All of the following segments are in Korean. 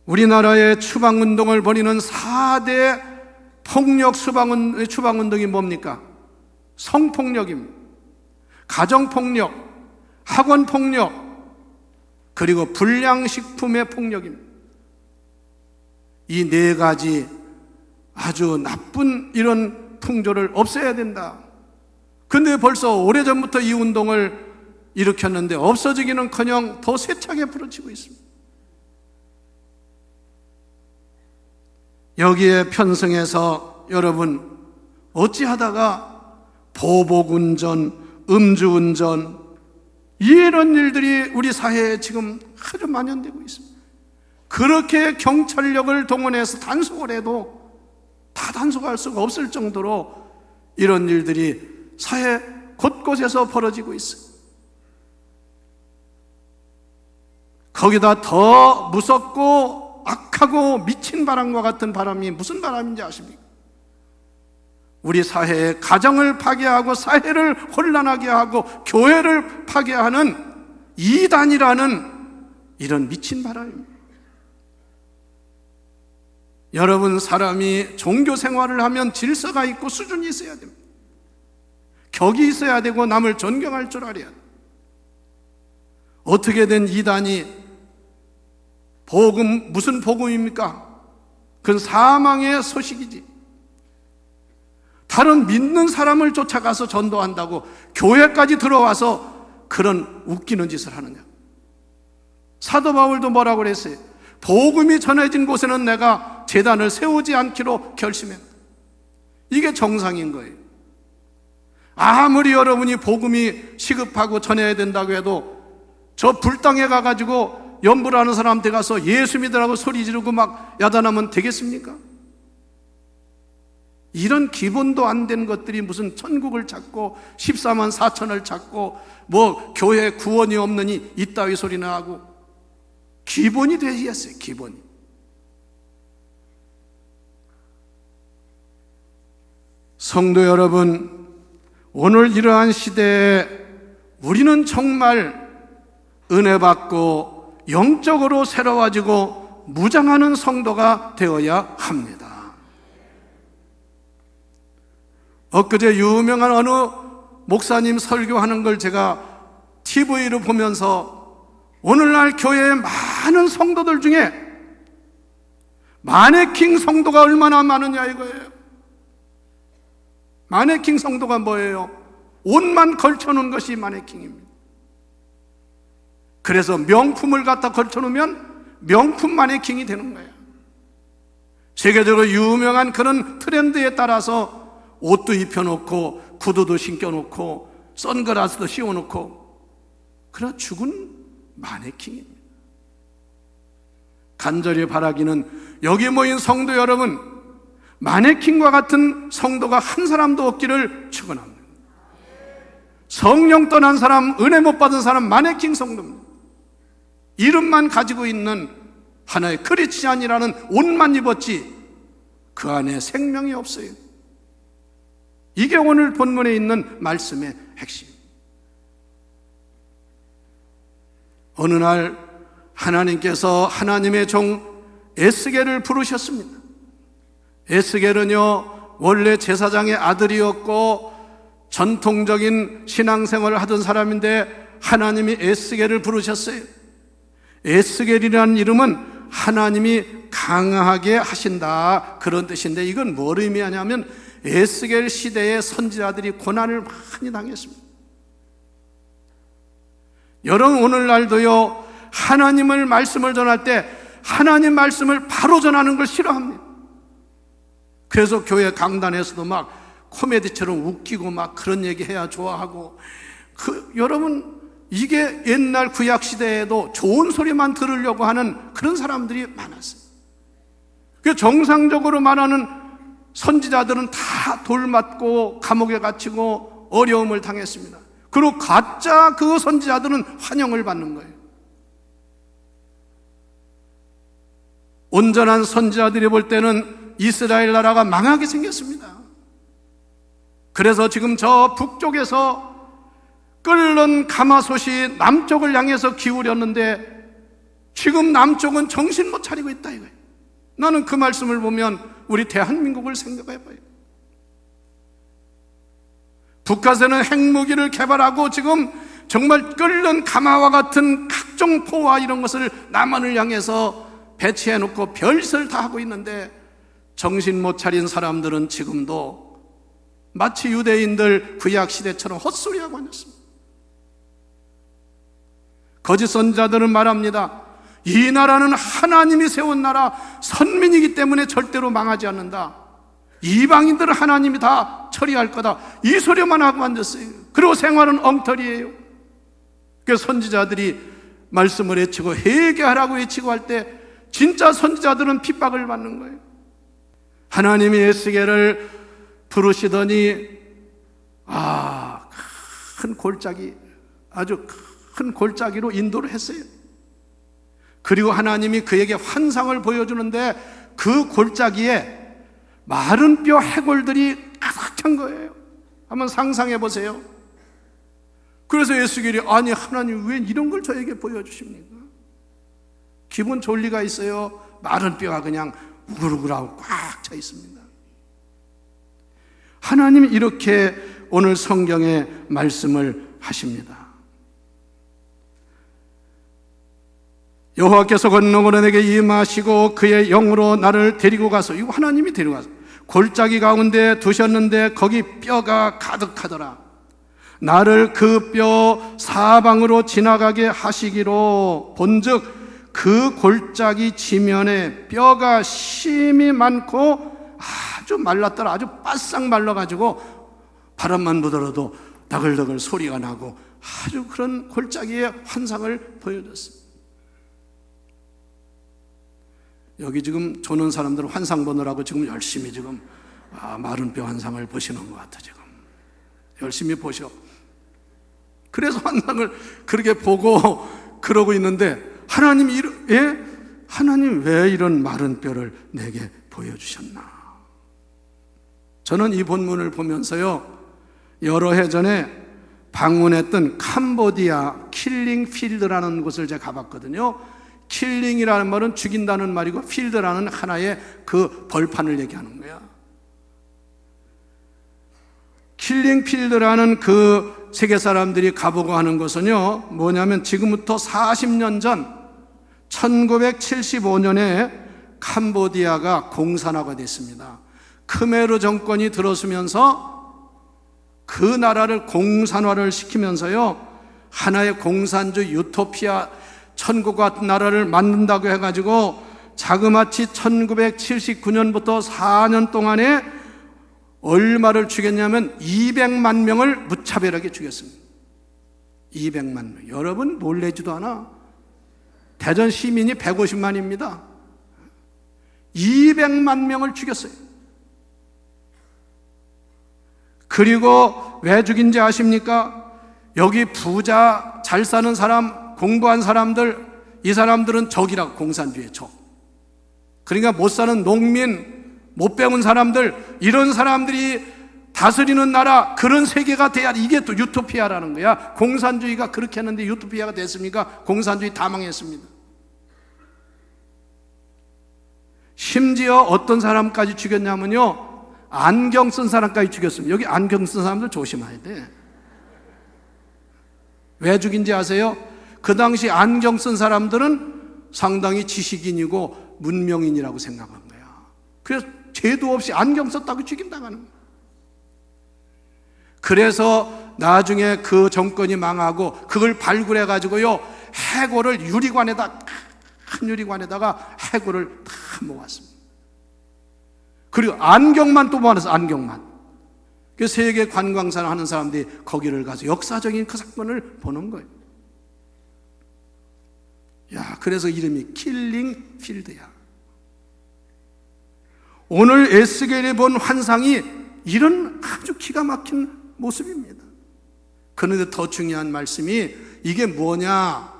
우리나라의 추방운동을 벌이는 4대 폭력 추방운동이 뭡니까? 성폭력입니다. 가정폭력, 학원폭력, 그리고 불량식품의 폭력입니다. 이 4가지 아주 나쁜 이런 풍조를 없애야 된다. 근데 벌써 오래전부터 이 운동을 일으켰는데 없어지기는커녕 더 세차게 부러지고 있습니다. 여기에 편성해서 여러분 어찌하다가 보복운전, 음주운전 이런 일들이 우리 사회에 지금 아주 만연되고 있습니다. 그렇게 경찰력을 동원해서 단속을 해도 다 단속할 수가 없을 정도로 이런 일들이 사회 곳곳에서 벌어지고 있어요. 거기다 더 무섭고 악하고 미친 바람과 같은 바람이 무슨 바람인지 아십니까? 우리 사회의 가정을 파괴하고 사회를 혼란하게 하고 교회를 파괴하는 이단이라는 이런 미친 바람입니다. 여러분, 사람이 종교 생활을 하면 질서가 있고 수준이 있어야 됩니다. 격이 있어야 되고 남을 존경할 줄 알아야 돼요. 어떻게 된 이단이 복음, 무슨 복음입니까? 그건 사망의 소식이지. 다른 믿는 사람을 쫓아가서 전도한다고 교회까지 들어와서 그런 웃기는 짓을 하느냐. 사도 바울도 뭐라고 그랬어요? 복음이 전해진 곳에는 내가 제단을 세우지 않기로 결심했다. 이게 정상인 거예요. 아무리 여러분이 복음이 시급하고 전해야 된다고 해도 저 불당에 가가지고 연불하는 사람한테 가서 예수 믿으라고 소리 지르고 막 야단하면 되겠습니까? 이런 기본도 안 된 것들이 무슨 천국을 찾고 14만 4천을 찾고 뭐 교회 구원이 없느니 이따위 소리나 하고 기본이 되었어요. 기본이. 성도 여러분, 오늘 이러한 시대에 우리는 정말 은혜 받고 영적으로 새로워지고 무장하는 성도가 되어야 합니다. 엊그제 유명한 어느 목사님 설교하는 걸 제가 TV로 보면서 오늘날 교회의 많은 성도들 중에 마네킹 성도가 얼마나 많으냐 이거예요. 마네킹 성도가 뭐예요? 옷만 걸쳐놓은 것이 마네킹입니다. 그래서 명품을 갖다 걸쳐놓으면 명품 마네킹이 되는 거예요. 세계적으로 유명한 그런 트렌드에 따라서 옷도 입혀놓고 구두도 신겨놓고 선글라스도 씌워놓고 그러나 죽은 마네킹입니다. 간절히 바라기는 여기 모인 성도 여러분, 마네킹과 같은 성도가 한 사람도 없기를 축원합니다. 성령 떠난 사람, 은혜 못 받은 사람 마네킹 성도입니다. 이름만 가지고 있는 하나의 크리스찬이라는 옷만 입었지 그 안에 생명이 없어요. 이게 오늘 본문에 있는 말씀의 핵심. 어느 날 하나님께서 하나님의 종 에스겔을 부르셨습니다. 에스겔은요 원래 제사장의 아들이었고 전통적인 신앙생활을 하던 사람인데 하나님이 에스겔을 부르셨어요. 에스겔이라는 이름은 하나님이 강하게 하신다 그런 뜻인데 이건 뭘 의미하냐면 에스겔 시대의 선지자들이 고난을 많이 당했습니다. 여러분 오늘날도요 하나님을 말씀을 전할 때 하나님 말씀을 바로 전하는 걸 싫어합니다. 그래서 교회 강단에서도 막 코미디처럼 웃기고 막 그런 얘기 해야 좋아하고 여러분 이게 옛날 구약 시대에도 좋은 소리만 들으려고 하는 그런 사람들이 많았어요. 그 정상적으로 말하는 선지자들은 다 돌 맞고 감옥에 갇히고 어려움을 당했습니다. 그리고 가짜 그 선지자들은 환영을 받는 거예요. 온전한 선지자들이 볼 때는 이스라엘 나라가 망하게 생겼습니다. 그래서 지금 저 북쪽에서 끓는 가마솥이 남쪽을 향해서 기울였는데 지금 남쪽은 정신 못 차리고 있다 이거예요. 나는 그 말씀을 보면 우리 대한민국을 생각해 봐요. 북한에서는 핵무기를 개발하고 지금 정말 끓는 가마와 같은 각종 포와 이런 것을 남한을 향해서 배치해 놓고 별짓을 다 하고 있는데, 정신 못 차린 사람들은 지금도 마치 유대인들 구약 시대처럼 헛소리하고 앉았습니다. 거짓 선지자들은 말합니다. 이 나라는 하나님이 세운 나라, 선민이기 때문에 절대로 망하지 않는다. 이방인들은 하나님이 다 처리할 거다. 이 소리만 하고 앉았어요. 그리고 생활은 엉터리예요. 그래서 선지자들이 말씀을 외치고 회개하라고 외치고 할 때 진짜 선지자들은 핍박을 받는 거예요. 하나님이 에스겔을 부르시더니 큰 골짜기, 아주 큰 골짜기로 인도를 했어요. 그리고 하나님이 그에게 환상을 보여주는데 그 골짜기에 마른 뼈 해골들이 가득 찬 거예요. 한번 상상해 보세요. 그래서 에스겔이 아니 하나님 왜 이런 걸 저에게 보여주십니까? 기분 좋을 리가 있어요. 마른 뼈가 그냥 우글우글하고 꽉 차 있습니다. 하나님이 이렇게 오늘 성경에 말씀을 하십니다. 여호와께서 건너오는 내게 임하시고 그의 영으로 나를 데리고 가서, 이거 하나님이 데리고 가서 골짜기 가운데 두셨는데 거기 뼈가 가득하더라. 나를 그 뼈 사방으로 지나가게 하시기로 본즉 그 골짜기 지면에 뼈가 심이 많고 아주 말랐더라. 아주 바싹 말라가지고 바람만 부더라도 나글나글 소리가 나고 아주 그런 골짜기의 환상을 보여줬습니다. 여기 지금 조는 사람들은 환상 보느라고 지금 열심히 지금 마른 뼈 환상을 보시는 것 같아. 지금 열심히 보셔. 그래서 환상을 그렇게 보고 그러고 있는데 하나님이 하나님 왜 이런 마른 뼈를 내게 보여주셨나? 저는 이 본문을 보면서요, 여러 해 전에 방문했던 캄보디아 킬링 필드라는 곳을 제가 가봤거든요. 킬링이라는 말은 죽인다는 말이고 필드라는 하나의 그 벌판을 얘기하는 거야. 킬링 필드라는 그 세계 사람들이 가보고 하는 것은요, 뭐냐면 지금부터 40년 전 1975년에 캄보디아가 공산화가 됐습니다. 크메르 정권이 들어서면서 그 나라를 공산화를 시키면서요, 하나의 공산주의 유토피아 천국 같은 나라를 만든다고 해가지고 자그마치 1979년부터 4년 동안에 얼마를 죽였냐면 200만 명을 무차별하게 죽였습니다. 200만 명. 여러분 놀래지도 않아. 대전 시민이 150만입니다. 200만 명을 죽였어요. 그리고 왜 죽인지 아십니까? 여기 부자, 잘 사는 사람, 공부한 사람들, 이 사람들은 적이라고, 공산주의 적. 그러니까 못 사는 농민, 못 배운 사람들, 이런 사람들이 다스리는 나라, 그런 세계가 돼야, 이게 또 유토피아라는 거야. 공산주의가 그렇게 했는데 유토피아가 됐습니까? 공산주의 다 망했습니다. 심지어 어떤 사람까지 죽였냐면요, 안경 쓴 사람까지 죽였습니다. 여기 안경 쓴 사람들 조심해야 돼. 왜 죽인지 아세요? 그 당시 안경 쓴 사람들은 상당히 지식인이고 문명인이라고 생각한 거야. 그래서 죄도 없이 안경 썼다고 죽임당하는 거야. 그래서 나중에 그 정권이 망하고 그걸 발굴해가지고요, 해골을 유리관에다, 큰 유리관에다가 해골을 다 모았습니다. 그리고 안경만 또 모아놨어, 안경만. 그 세계 관광사 하는 사람들이 거기를 가서 역사적인 그 사건을 보는 거예요. 야, 그래서 이름이 킬링 필드야. 오늘 에스겔이 본 환상이 이런 아주 기가 막힌 모습입니다. 그런데 더 중요한 말씀이 이게 뭐냐?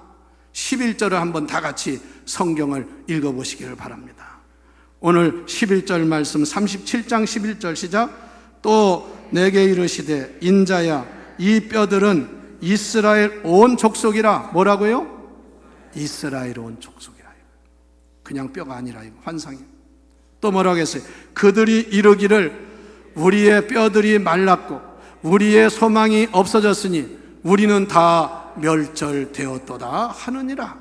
11절을 한번 다 같이 성경을 읽어보시기를 바랍니다. 오늘 11절 말씀, 37장 11절 시작. 또 내게 이르시되 인자야, 이 뼈들은 이스라엘 온 족속이라. 뭐라고요? 이스라엘 온 족속이라. 그냥 뼈가 아니라 이거 환상이에요. 또 뭐라고 했어요? 그들이 이르기를 우리의 뼈들이 말랐고 우리의 소망이 없어졌으니 우리는 다 멸절되었도다 하느니라.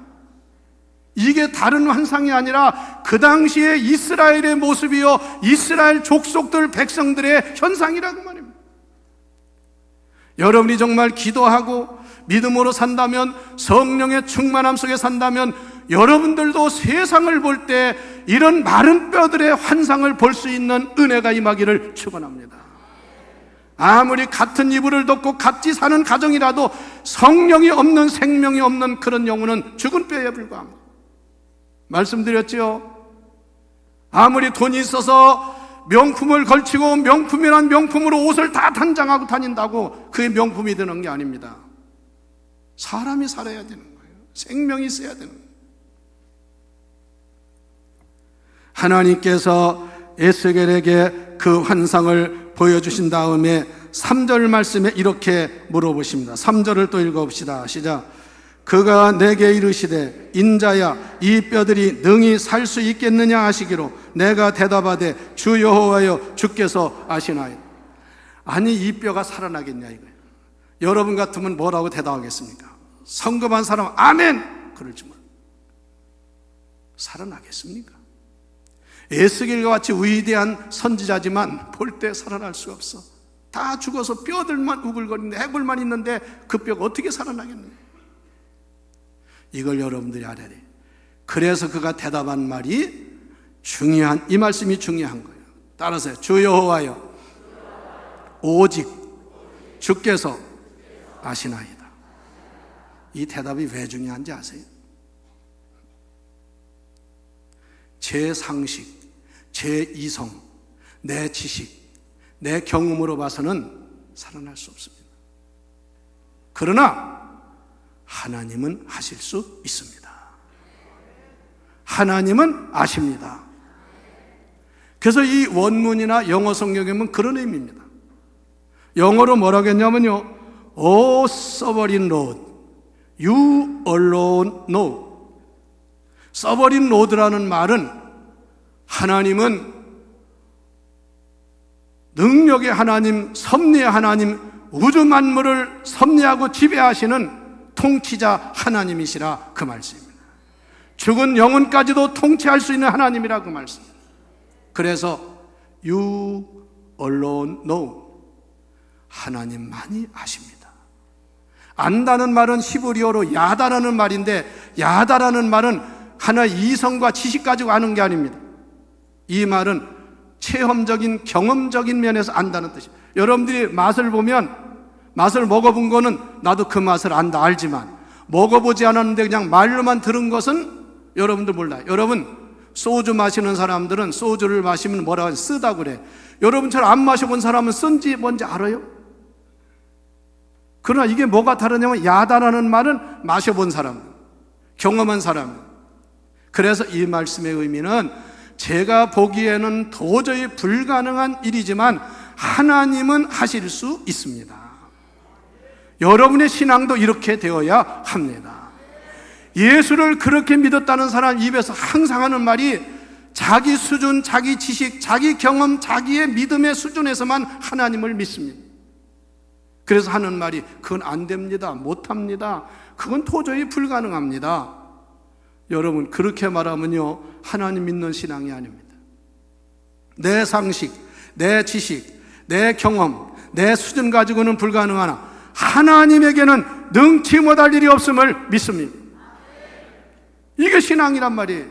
이게 다른 환상이 아니라 그 당시에 이스라엘의 모습이요 이스라엘 족속들 백성들의 현상이라고 말입니다. 여러분이 정말 기도하고 믿음으로 산다면, 성령의 충만함 속에 산다면 여러분들도 세상을 볼 때 이런 마른 뼈들의 환상을 볼 수 있는 은혜가 임하기를 축원합니다. 아무리 같은 이불을 덮고 같이 사는 가정이라도 성령이 없는, 생명이 없는 그런 영혼은 죽은 뼈에 불과합니다. 말씀드렸죠? 아무리 돈이 있어서 명품을 걸치고 명품이란 명품으로 옷을 다 단장하고 다닌다고 그게 명품이 되는 게 아닙니다. 사람이 살아야 되는 거예요. 생명이 있어야 되는 거예요. 하나님께서 에스겔에게 그 환상을 보여주신 다음에 3절 말씀에 이렇게 물어보십니다. 3절을 또 읽어봅시다. 시작. 그가 내게 이르시되 인자야 이 뼈들이 능히 살 수 있겠느냐 하시기로 내가 대답하되 주 여호와여 주께서 아시나이다. 아니 이 뼈가 살아나겠냐 이거예요. 여러분 같으면 뭐라고 대답하겠습니까? 성급한 사람은 아멘 그럴지 몰라. 살아나겠습니까? 에스겔과 같이 위대한 선지자지만 볼 때 살아날 수 없어. 다 죽어서 뼈들만 우글거리는데 해골만 있는데 그 뼈가 어떻게 살아나겠느냐. 이걸 여러분들이 알아야 돼요. 그래서 그가 대답한 말이 중요한, 이 말씀이 중요한 거예요. 따라서요. 주 여호와여 오직 주께서 아시나이다. 이 대답이 왜 중요한지 아세요? 제 상식, 제 이성, 내 지식, 내 경험으로 봐서는 살아날 수 없습니다. 그러나 하나님은 하실 수 있습니다. 하나님은 아십니다. 그래서 이 원문이나 영어 성경에 보면 그런 의미입니다. 영어로 뭐라고 했냐면요, O sovereign Lord, you alone know. sovereign Lord라는 말은 하나님은 능력의 하나님, 섭리의 하나님, 우주 만물을 섭리하고 지배하시는 통치자 하나님이시라 그 말씀입니다. 죽은 영혼까지도 통치할 수 있는 하나님이라 그 말씀입니다. 그래서 You alone know. 하나님만이 아십니다. 안다는 말은 히브리어로 야다라는 말인데, 야다라는 말은 하나의 이성과 지식 가지고 아는 게 아닙니다. 이 말은 체험적인, 경험적인 면에서 안다는 뜻이에요. 여러분들이 맛을 보면, 맛을 먹어본 거는 나도 그 맛을 안다 알지만 먹어보지 않았는데 그냥 말로만 들은 것은 여러분들 몰라요. 여러분 소주 마시는 사람들은 소주를 마시면 뭐라고 쓰다 그래. 여러분처럼 안 마셔본 사람은 쓴지 뭔지 알아요? 그러나 이게 뭐가 다르냐면 야다라는 말은 마셔본 사람, 경험한 사람. 그래서 이 말씀의 의미는 제가 보기에는 도저히 불가능한 일이지만 하나님은 하실 수 있습니다. 여러분의 신앙도 이렇게 되어야 합니다. 예수를 그렇게 믿었다는 사람 입에서 항상 하는 말이 자기 수준, 자기 지식, 자기 경험, 자기의 믿음의 수준에서만 하나님을 믿습니다. 그래서 하는 말이 그건 안 됩니다, 못합니다, 그건 도저히 불가능합니다. 여러분 그렇게 말하면요 하나님 믿는 신앙이 아닙니다. 내 상식, 내 지식, 내 경험, 내 수준 가지고는 불가능하나 하나님에게는 능치 못할 일이 없음을 믿습니다. 이게 신앙이란 말이에요.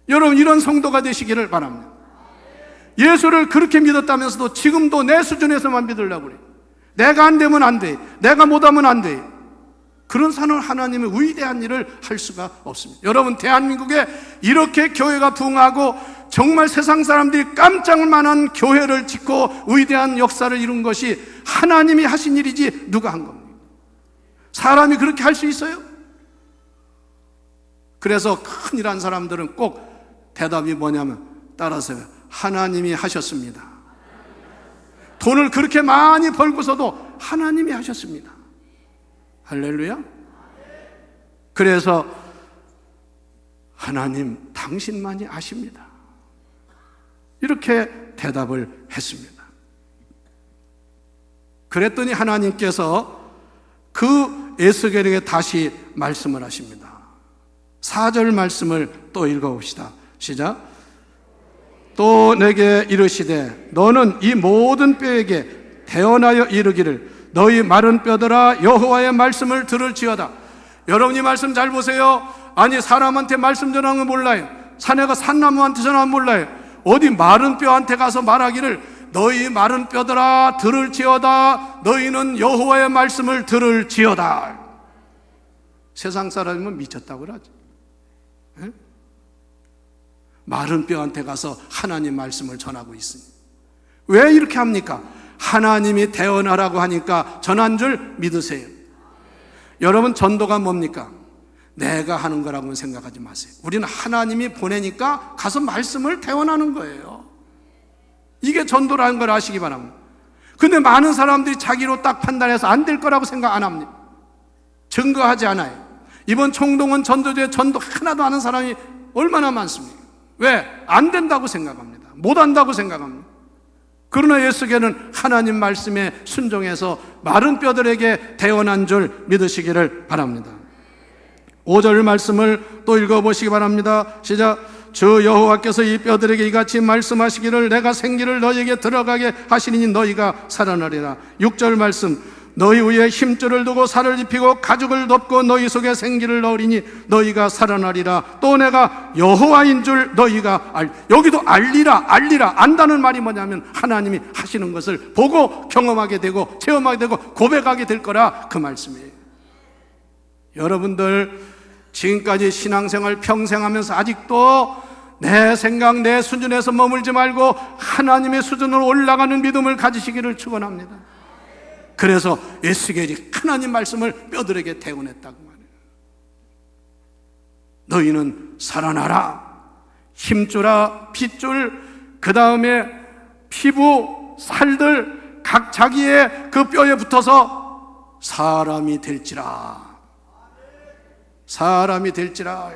여러분 이런 성도가 되시기를 바랍니다. 예수를 그렇게 믿었다면서도 지금도 내 수준에서만 믿으려고 그래요. 내가 안 되면 안 돼, 내가 못하면 안 돼. 그런 사람은 하나님의 위대한 일을 할 수가 없습니다. 여러분 대한민국에 이렇게 교회가 부흥하고 정말 세상 사람들이 깜짝 놀랄 교회를 짓고 위대한 역사를 이룬 것이 하나님이 하신 일이지 누가 한 겁니까? 사람이 그렇게 할 수 있어요? 그래서 큰일 한 사람들은 꼭 대답이 뭐냐면 따라서요, 하나님이 하셨습니다. 돈을 그렇게 많이 벌고서도 하나님이 하셨습니다. 할렐루야. 그래서 하나님 당신만이 아십니다. 이렇게 대답을 했습니다. 그랬더니 하나님께서 그 에스겔에게 다시 말씀을 하십니다. 4절 말씀을 또 읽어봅시다. 시작. 또 내게 이르시되 너는 이 모든 뼈에게 대언하여 이르기를 너희 마른 뼈들아 여호와의 말씀을 들을지어다. 여러분이 말씀 잘 보세요. 아니 사람한테 말씀 전하는 건 몰라요. 사내가 산나무한테 전하면 몰라요. 어디 마른 뼈한테 가서 말하기를 너희 마른 뼈들아 들을지어다. 너희는 여호와의 말씀을 들을지어다. 세상 사람이면 미쳤다고 그러지. 에? 마른 뼈한테 가서 하나님 말씀을 전하고 있으니 왜 이렇게 합니까? 하나님이 대언하라고 하니까 전한 줄 믿으세요. 여러분 전도가 뭡니까? 내가 하는 거라고는 생각하지 마세요. 우리는 하나님이 보내니까 가서 말씀을 대언하는 거예요. 이게 전도라는 걸 아시기 바랍니다. 근데 많은 사람들이 자기로 딱 판단해서 안 될 거라고 생각 안 합니다. 증거하지 않아요. 이번 총동원 전도제 전도 하나도 아는 사람이 얼마나 많습니까? 왜? 안 된다고 생각합니다. 못 한다고 생각합니다. 그러나 에스겔은 하나님 말씀에 순종해서 마른 뼈들에게 대언한 줄 믿으시기를 바랍니다. 5절 말씀을 또 읽어보시기 바랍니다. 시작. 주 여호와께서 이 뼈들에게 이같이 말씀하시기를 내가 생기를 너희에게 들어가게 하시니 너희가 살아나리라. 6절 말씀. 너희 위에 힘줄을 두고 살을 입히고 가죽을 덮고 너희 속에 생기를 넣으리니 너희가 살아나리라. 또 내가 여호와인 줄 너희가 여기도 알리라 안다는 말이 뭐냐면 하나님이 하시는 것을 보고 경험하게 되고 체험하게 되고 고백하게 될 거라 그 말씀이에요. 여러분들 지금까지 신앙생활 평생 하면서 아직도 내 생각 내 수준에서 머물지 말고 하나님의 수준으로 올라가는 믿음을 가지시기를 축원합니다. 그래서 에스겔이 하나님 말씀을 뼈들에게 대언했다고 말해요. 너희는 살아나라. 힘줄아 핏줄 그 다음에 피부 살들 각 자기의 그 뼈에 붙어서 사람이 될지라. 사람이 될지라.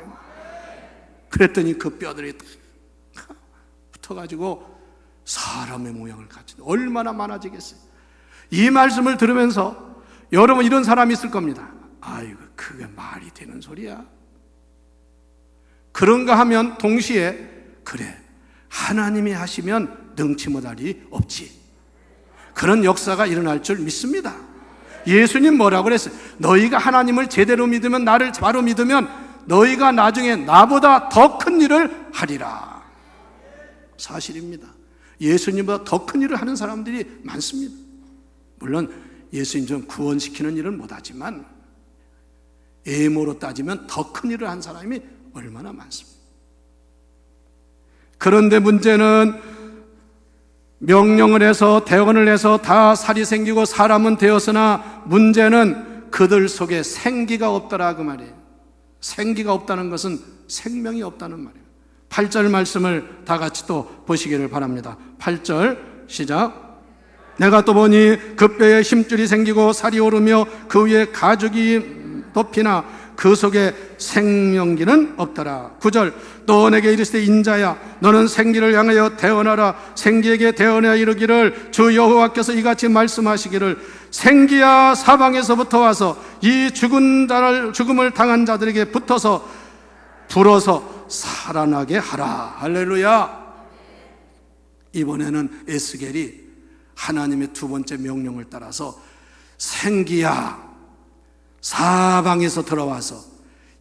그랬더니 그 뼈들이 붙어가지고 사람의 모양을 갖춘 얼마나 많아지겠어요. 이 말씀을 들으면서 여러분 이런 사람이 있을 겁니다. 아이고 그게 말이 되는 소리야. 그런가 하면 동시에 그래 하나님이 하시면 능치 못할 일이 없지. 그런 역사가 일어날 줄 믿습니다. 예수님 뭐라고 그랬어요? 너희가 하나님을 제대로 믿으면 나를 바로 믿으면 너희가 나중에 나보다 더 큰 일을 하리라. 사실입니다. 예수님보다 더 큰 일을 하는 사람들이 많습니다. 물론 예수님 좀 구원시키는 일은 못하지만 예모로 따지면 더 큰 일을 한 사람이 얼마나 많습니다. 그런데 문제는 명령을 해서 대언을 해서 다 살이 생기고 사람은 되었으나 문제는 그들 속에 생기가 없더라 그 말이에요. 생기가 없다는 것은 생명이 없다는 말이에요. 8절 말씀을 다 같이 또 보시기를 바랍니다. 8절 시작. 내가 또 보니 그 뼈에 힘줄이 생기고 살이 오르며 그 위에 가죽이 덮이나 그 속에 생명기는 없더라. 9절 또 내게 이르시되 인자야 너는 생기를 향하여 대언하라. 생기에게 대언하여 이르기를 주 여호와께서 이같이 말씀하시기를 생기야 사방에서부터 와서 이 죽음을 당한 자들에게 붙어서 불어서 살아나게 하라. 할렐루야. 이번에는 에스겔이 하나님의 두 번째 명령을 따라서 생기야 사방에서 들어와서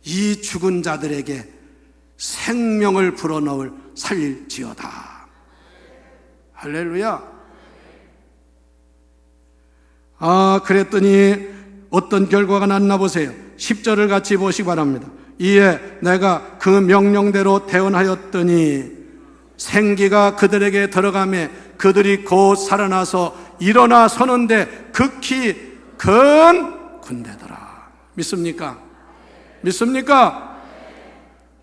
이 죽은 자들에게 생명을 불어넣을 살릴지어다. 할렐루야. 그랬더니 어떤 결과가 났나 보세요. 10절을 같이 보시기 바랍니다. 이에 내가 그 명령대로 대언하였더니 생기가 그들에게 들어가매 그들이 곧 살아나서 일어나 서는데 극히 큰 군대더라. 믿습니까? 믿습니까?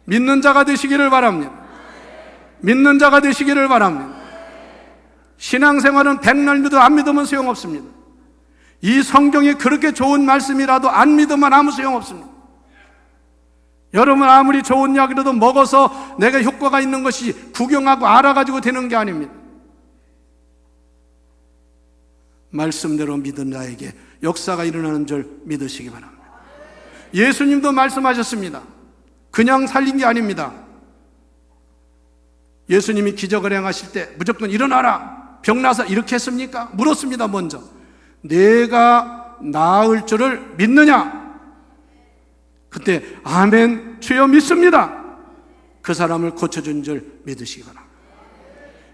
믿는 자가 되시기를 바랍니다. 믿는 자가 되시기를 바랍니다. 신앙생활은 백날 믿어 안 믿으면 소용없습니다. 이 성경이 그렇게 좋은 말씀이라도 안 믿으면 아무 소용없습니다. 여러분 아무리 좋은 약이라도 먹어서 내가 효과가 있는 것이 구경하고 알아가지고 되는 게 아닙니다. 말씀대로 믿은 자에게 역사가 일어나는 줄 믿으시기 바랍니다. 예수님도 말씀하셨습니다. 그냥 살린 게 아닙니다. 예수님이 기적을 행하실 때 무조건 일어나라, 병나서 이렇게 했습니까? 물었습니다. 먼저 내가 나을 줄을 믿느냐? 그때 아멘 주여 믿습니다. 그 사람을 고쳐준 줄 믿으시기 바랍니다.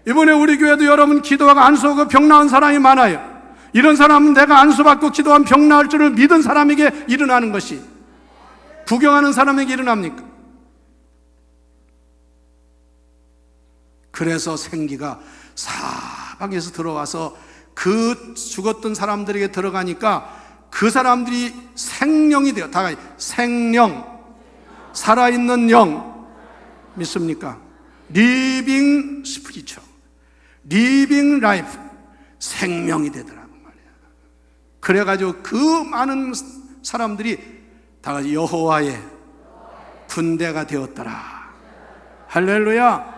이번에 우리 교회도 여러분 기도하고 안수하고 병 나은 사람이 많아요. 이런 사람은 내가 안수받고 기도한 병 나을 줄을 믿은 사람에게 일어나는 것이 구경하는 사람에게 일어납니까? 그래서 생기가 사방에서 들어와서 그 죽었던 사람들에게 들어가니까 그 사람들이 생령이 돼요. 다 같이 생령, 살아있는 영 믿습니까? 리빙 스피리처, 리빙 라이프, 생명이 되더라고 말이야. 그래가지고 그 많은 사람들이 다 같이 여호와의 군대가 되었더라. 할렐루야.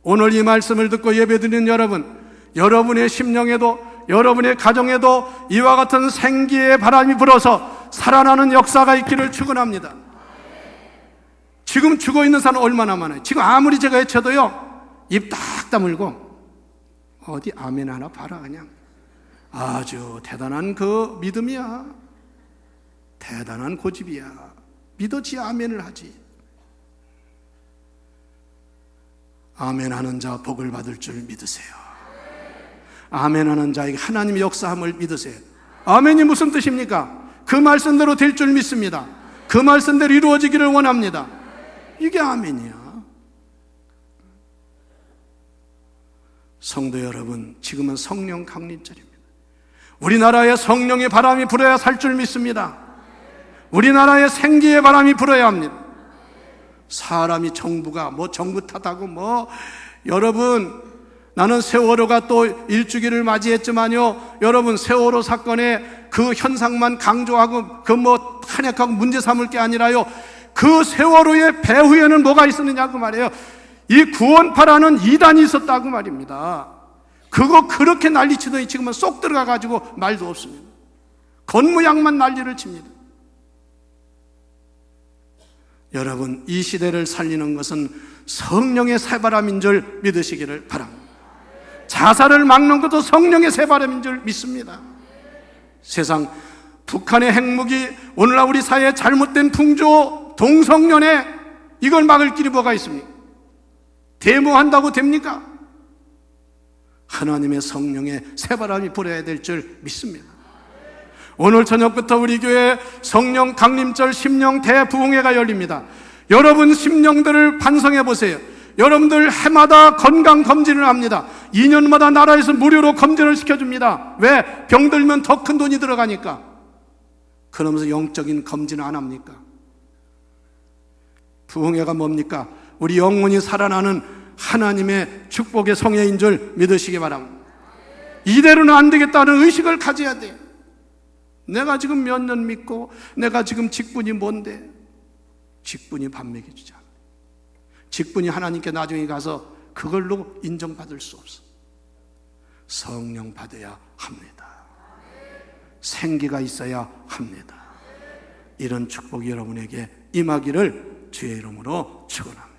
오늘 이 말씀을 듣고 예배드리는 여러분, 여러분의 심령에도 여러분의 가정에도 이와 같은 생기의 바람이 불어서 살아나는 역사가 있기를 축원합니다. 지금 죽어있는 사람 얼마나 많아요. 지금 아무리 제가 외쳐도요 입 딱 다물고 어디 아멘 하나 봐라. 그냥 아주 대단한 그 믿음이야. 대단한 고집이야. 믿어지 아멘을 하지. 아멘 하는 자 복을 받을 줄 믿으세요. 아멘 하는 자에게 하나님의 역사함을 믿으세요. 아멘이 무슨 뜻입니까? 그 말씀대로 될 줄 믿습니다. 그 말씀대로 이루어지기를 원합니다. 이게 아멘이야. 성도 여러분, 지금은 성령 강림절입니다. 우리나라에 성령의 바람이 불어야 살 줄 믿습니다. 우리나라에 생기의 바람이 불어야 합니다. 사람이 정부가 정부 탓하고 여러분, 나는 세월호가 또 일주기를 맞이했지만요, 여러분 세월호 사건의 그 현상만 강조하고 탄핵하고 문제 삼을 게 아니라요, 그 세월호의 배후에는 뭐가 있었느냐고 말이에요. 이 구원파라는 이단이 있었다고 말입니다. 그거 그렇게 난리치더니 지금은 쏙 들어가가지고 말도 없습니다. 겉모양만 난리를 칩니다. 여러분, 이 시대를 살리는 것은 성령의 새바람인 줄 믿으시기를 바랍니다. 자살을 막는 것도 성령의 새바람인 줄 믿습니다. 세상 북한의 핵무기, 오늘날 우리 사회의 잘못된 풍조, 동성연애, 이걸 막을 길이 뭐가 있습니까? 데모한다고 됩니까? 하나님의 성령의 새바람이 불어야 될 줄 믿습니다. 오늘 저녁부터 우리 교회 성령 강림절 심령 대부흥회가 열립니다. 여러분 심령들을 반성해 보세요. 여러분들 해마다 건강검진을 합니다. 2년마다 나라에서 무료로 검진을 시켜줍니다. 왜? 병들면 더 큰 돈이 들어가니까. 그러면서 영적인 검진을 안 합니까? 부흥회가 뭡니까? 우리 영혼이 살아나는 하나님의 축복의 성회인 줄 믿으시기 바랍니다. 이대로는 안 되겠다는 의식을 가져야 돼요. 내가 지금 몇 년 믿고 내가 지금 직분이 뭔데? 직분이 밥 먹여주지 않아요. 직분이 하나님께 나중에 가서 그걸로 인정받을 수 없어. 성령 받아야 합니다. 생기가 있어야 합니다. 이런 축복이 여러분에게 임하기를 주의 이름으로 축원합니다.